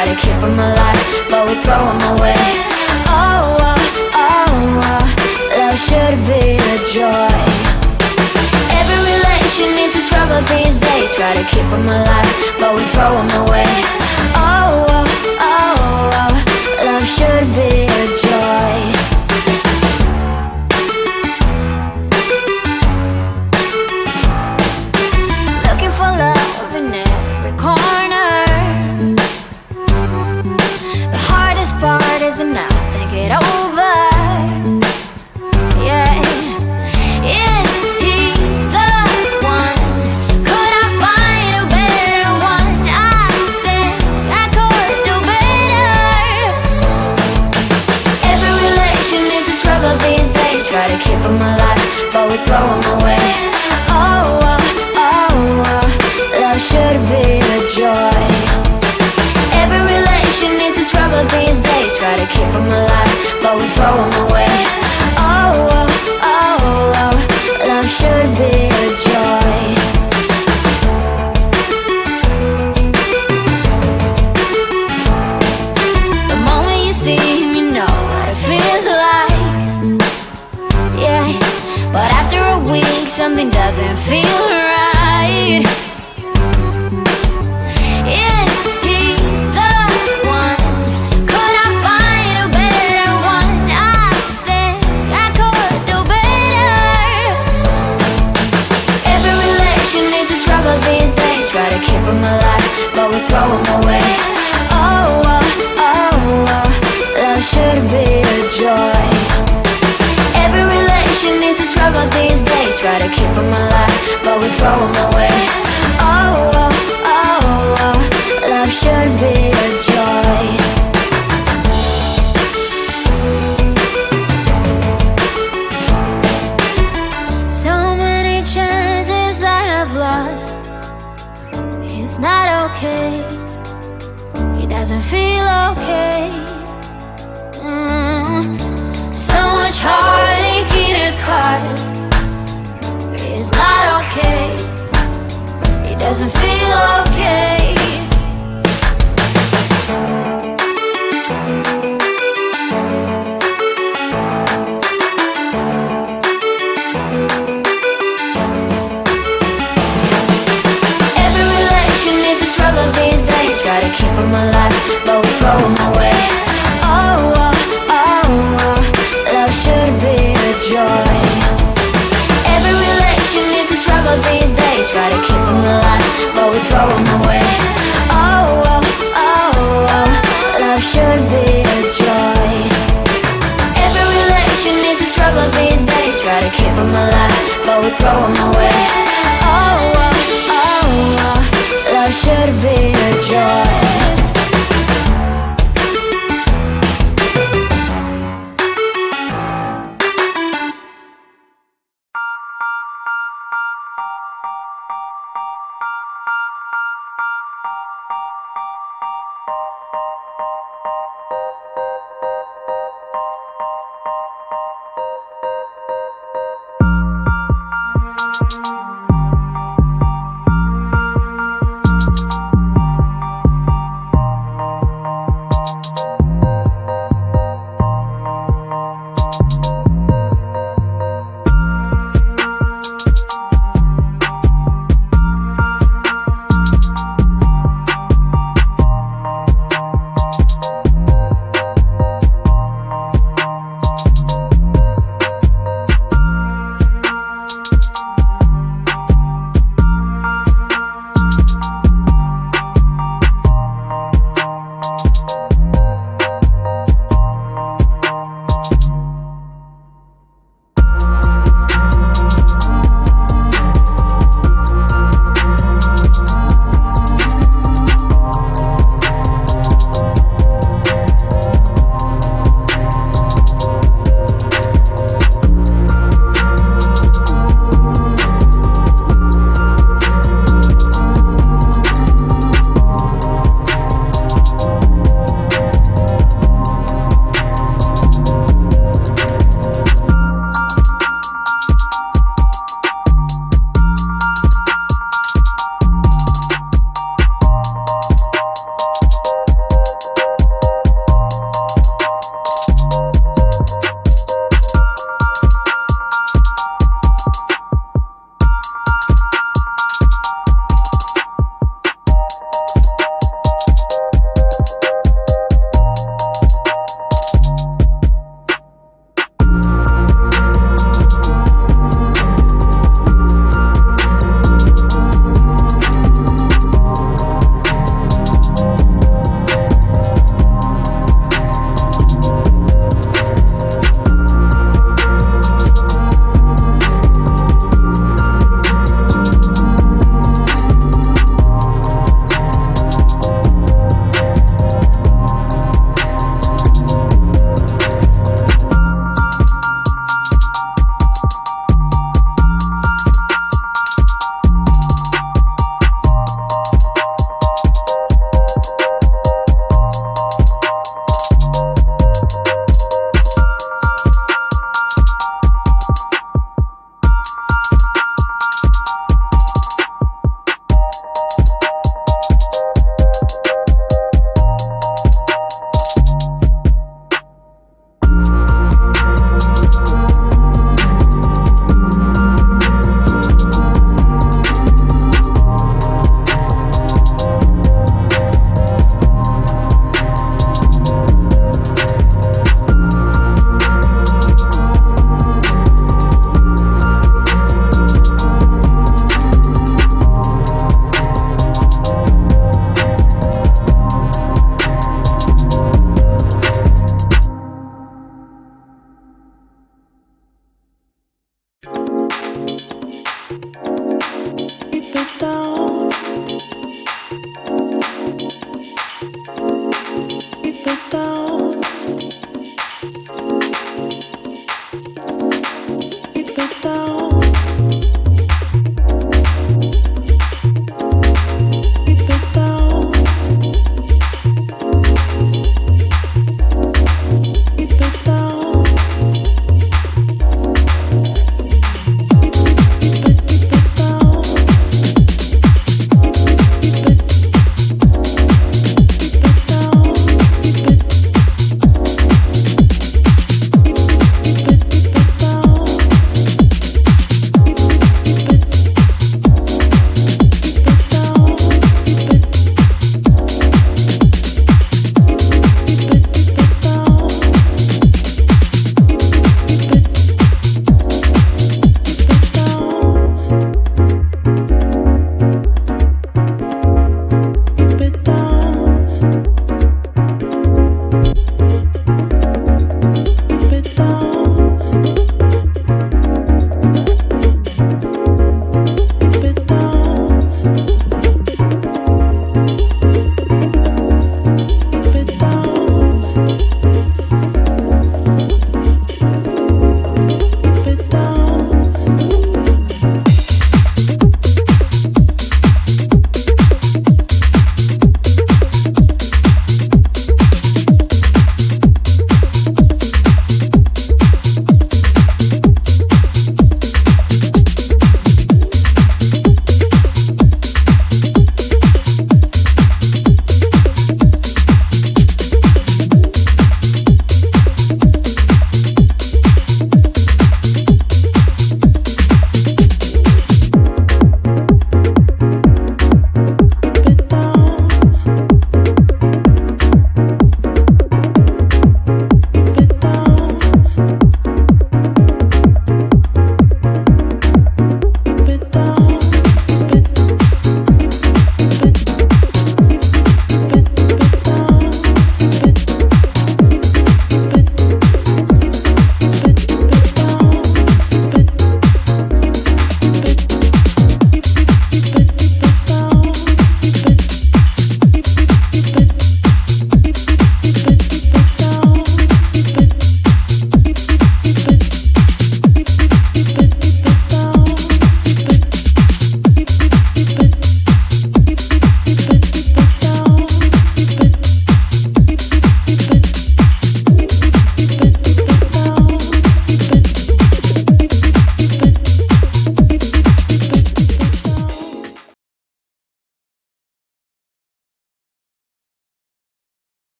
try to keep them alive, but we throw them away. Oh, oh, oh, oh, love should be a joy. Every relation needs a struggle these days. Try to keep them alive, but we throw them away. Oh, oh, oh, oh, love should be a joy. Looking for love in every corner. The hardest part is to not think it over. Yeah. Is he the one? Could I find a better one? I think I could do better. Every relation is a struggle these days. Try to keep them alive, but we throw them away. Oh, oh, oh, oh, love should be a joy. Every relation is a struggle these days. Try to keep them alive, but we throw them away. Oh, oh, oh, oh, love should be a joy. The moment you see him, you know what it feels like. Yeah, but after a week, something doesn't feel right. Is he the one? Could I find a better one? I think I could do better. Every relation is a struggle these days. Try to keep them alive, but we throw them away. Oh, oh, oh, oh, love should be a joy. Every relation is a struggle these days. Try to keep them alive, but we throw them away. Oh, oh, oh, oh, love should be a joy. So many chances I have lost. It's not okay. He doesn't feel okay. So much heartache in his heart. It's not okay. He doesn't feel okay. Every relation is a struggle these days. Try to keep them alive, but we throw them away. Oh, oh, oh, oh, love should be a joy. Every relation is a struggle these days. Try to keep them alive, but we throw them away. Oh, oh, oh, oh, love should be a joy. Every relation is a struggle these days. Try to keep them alive, but we throw them away.